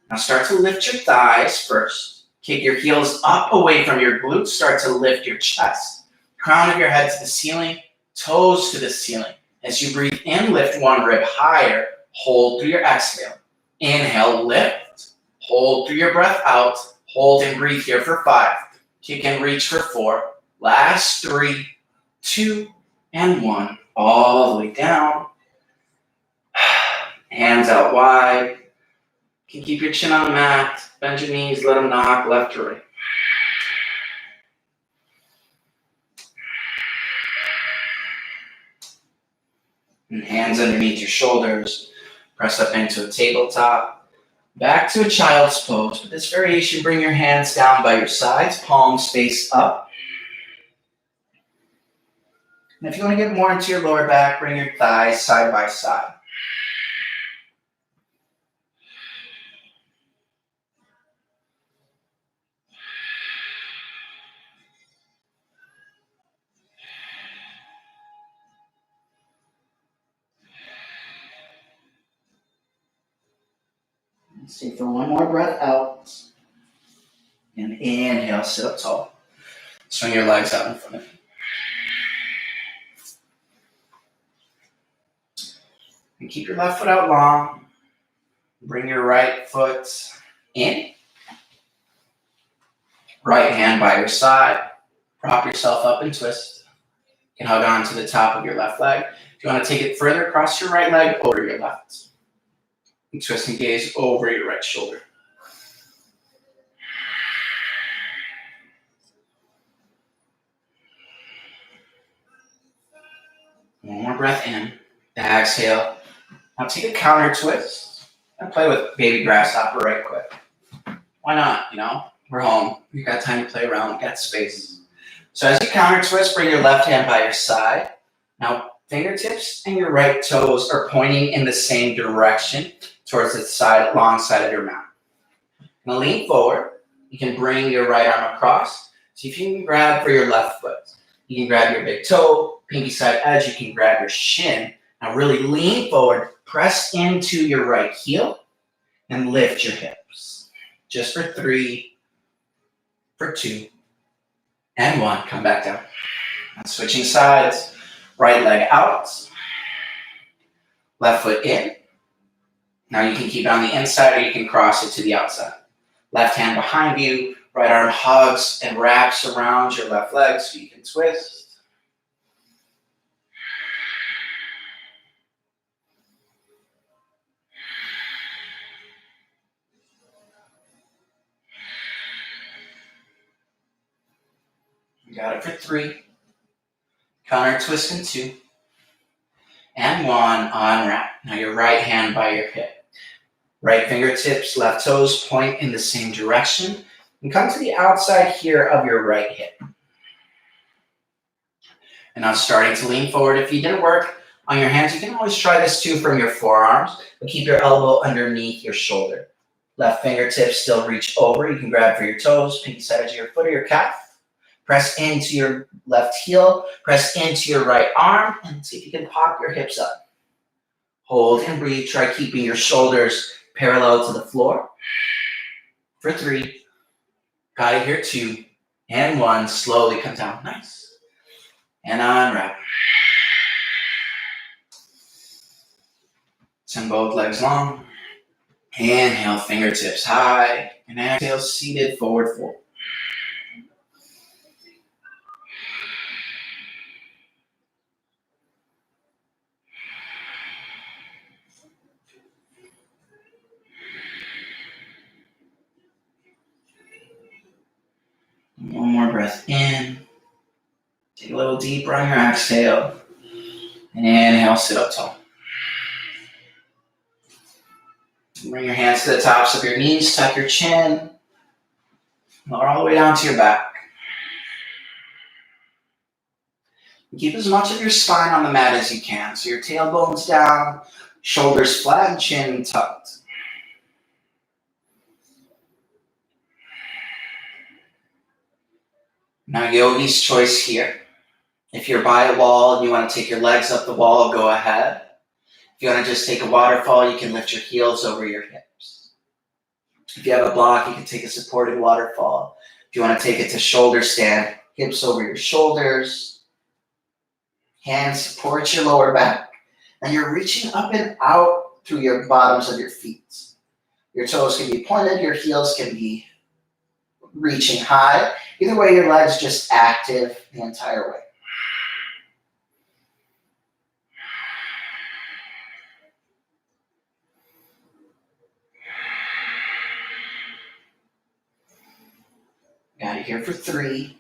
Speaker 1: Now start to lift your thighs first. Kick your heels up away from your glutes. Start to lift your chest. Crown of your head to the ceiling. Toes to the ceiling. As you breathe in, lift one rib higher. Hold through your exhale. Inhale, lift. Hold through your breath out. Hold and breathe here for 5. Kick and reach for 4. Last 3, 2, and 1. All the way down. Hands out wide. You can keep your chin on the mat. Bend your knees, let them knock left to right. And hands underneath your shoulders. Press up into a tabletop. Back to a child's pose. With this variation, bring your hands down by your sides, palms face up. And if you want to get more into your lower back, bring your thighs side by side. Let's take for one more breath out. And inhale, sit up tall. Swing your legs out in front of you. And keep your left foot out long. Bring your right foot in. Right hand by your side. Prop yourself up and twist. You can hug on to the top of your left leg. If you want to take it further, cross your right leg over your left. And twist and gaze over your right shoulder. One more breath in. Exhale. Now take a counter twist and play with baby grasshopper right quick. Why not? We're home. We've got time to play around. We've got space. So as you counter twist, bring your left hand by your side. Now fingertips and your right toes are pointing in the same direction towards the side, long side of your mat. Now lean forward. You can bring your right arm across. See if you can grab for your left foot. You can grab your big toe, pinky side edge. You can grab your shin. Now really lean forward, press into your right heel, and lift your hips. Just for 3, for 2, and 1. Come back down. Now switching sides, right leg out, left foot in. Now you can keep it on the inside or you can cross it to the outside. Left hand behind you, right arm hugs and wraps around your left leg so you can twist. You got it for 3. Counter twist in 2. And 1, unwrap. Now your right hand by your hip. Right fingertips, left toes point in the same direction. And come to the outside here of your right hip. And now starting to lean forward. If you didn't work on your hands, you can always try this too from your forearms. But keep your elbow underneath your shoulder. Left fingertips still reach over. You can grab for your toes, pinky side edge of your foot or your calf. Press into your left heel, press into your right arm, and see if you can pop your hips up. Hold and breathe. Try keeping your shoulders parallel to the floor. For 3. Got it here, 2. And 1. Slowly come down. Nice. And unwrap. Send both legs long. Inhale, fingertips high. And exhale, seated forward fold. One more breath in. Take a little deeper on your exhale. And inhale, sit up tall. Bring your hands to the tops of your knees, tuck your chin. Lower all the way down to your back. And keep as much of your spine on the mat as you can. So your tailbone's down, shoulders flat, and chin tucked. Now yogi's choice here. If you're by a wall and you want to take your legs up the wall, go ahead. If you want to just take a waterfall, you can lift your heels over your hips. If you have a block, you can take a supported waterfall. If you want to take it to shoulder stand, hips over your shoulders. Hands support your lower back.
Speaker 2: And you're reaching up and out through your bottoms of your feet. Your toes can be pointed, your heels can be reaching high. Either way, your legs just active the entire way. Got it here for 3.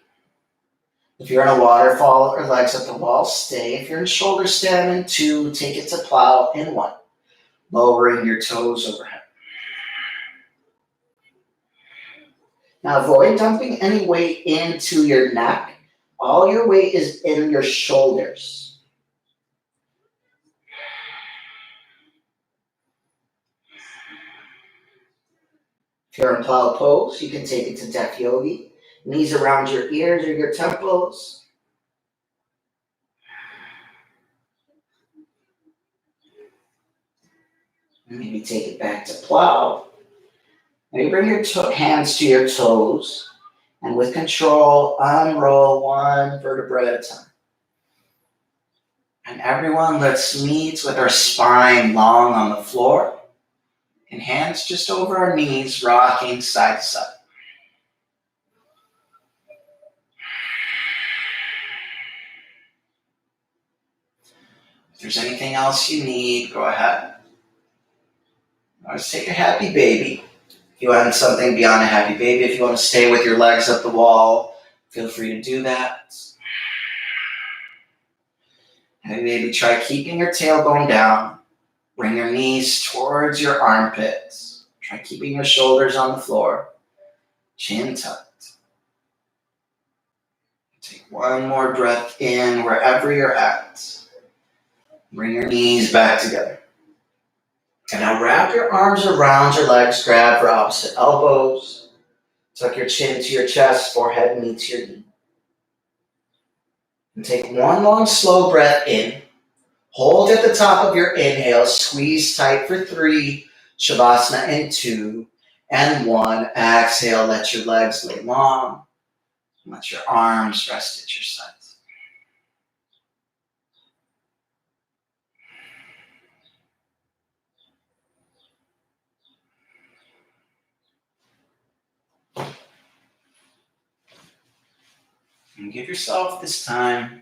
Speaker 2: If you're in a waterfall or legs up the wall, stay. If you're in shoulder stand, in 2, take it to plow in 1. Lowering your toes overhead. Now avoid dumping any weight into your neck. All your weight is in your shoulders. If you're in plow pose, you can take it to deck yogi. Knees around your ears or your temples. Maybe take it back to plow. Maybe bring your hands to your toes. And with control, unroll 1 vertebra at a time. And everyone, let's meet with our spine long on the floor. And hands just over our knees, rocking side to side. If there's anything else you need, go ahead. Let's take a happy baby. If you want something beyond a happy baby, if you want to stay with your legs up the wall, feel free to do that. And maybe try keeping your tailbone down. Bring your knees towards your armpits. Try keeping your shoulders on the floor. Chin tucked. Take one more breath in wherever you're at. Bring your knees back together. And now wrap your arms around your legs. Grab for opposite elbows. Tuck your chin to your chest. Forehead meets your knee. And take one long slow breath in. Hold at the top of your inhale. Squeeze tight for 3. Shavasana in 2 and 1. Exhale. Let your legs lay long. Let your arms rest at your sides. And give yourself this time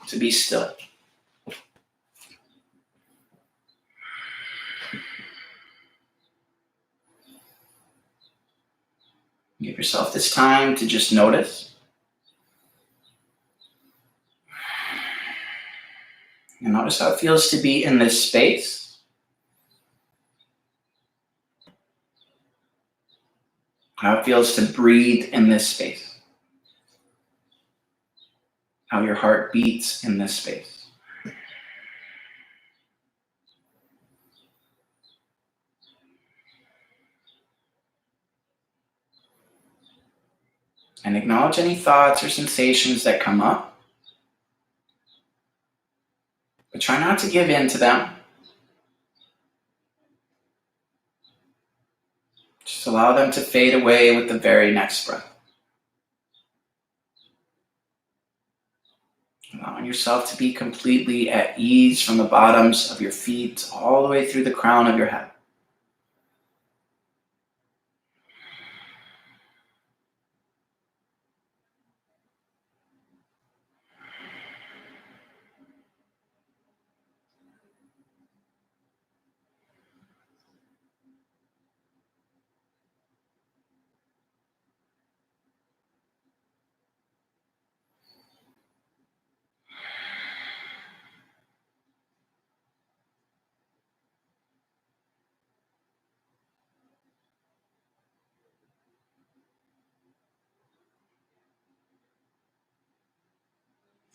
Speaker 2: to be still. Give yourself this time to just notice. And notice how it feels to be in this space. How it feels to breathe in this space. How your heart beats in this space. And acknowledge any thoughts or sensations that come up. But try not to give in to them. Just allow them to fade away with the very next breath. Allowing yourself to be completely at ease from the bottoms of your feet all the way through the crown of your head.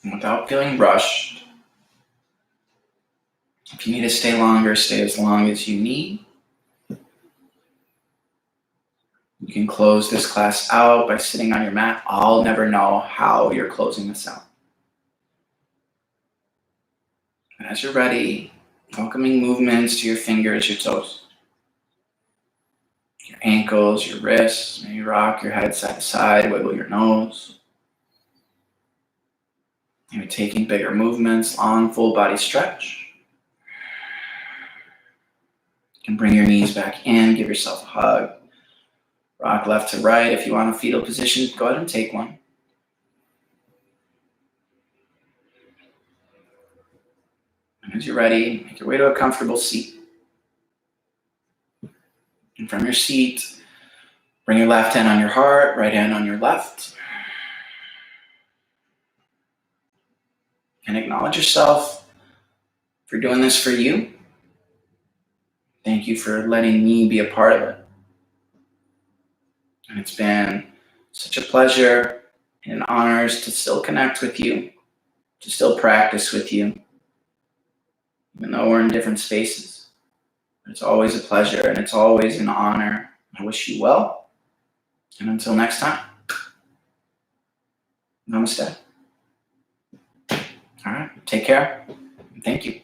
Speaker 2: And without feeling rushed, if you need to stay longer, stay as long as you need. You can close this class out by sitting on your mat. I'll never know how you're closing this out. And as you're ready, welcoming movements to your fingers, your toes, your ankles, your wrists. Maybe rock your head side to side, wiggle your nose.
Speaker 1: Maybe taking bigger movements, long full body stretch. You can bring your knees back in, give yourself a hug. Rock left to right. If you want a fetal position, go ahead and take one. And as you're ready, make your way to a comfortable seat. And from your seat, bring your left hand on your heart, right hand on your left. And acknowledge yourself for doing this for you. Thank you for letting me be a part of it. And it's been such a pleasure and an honor to still connect with you, to still practice with you, even though we're in different spaces. It's always a pleasure and it's always an honor. I wish you well. And until next time, namaste. All right, take care, and thank you.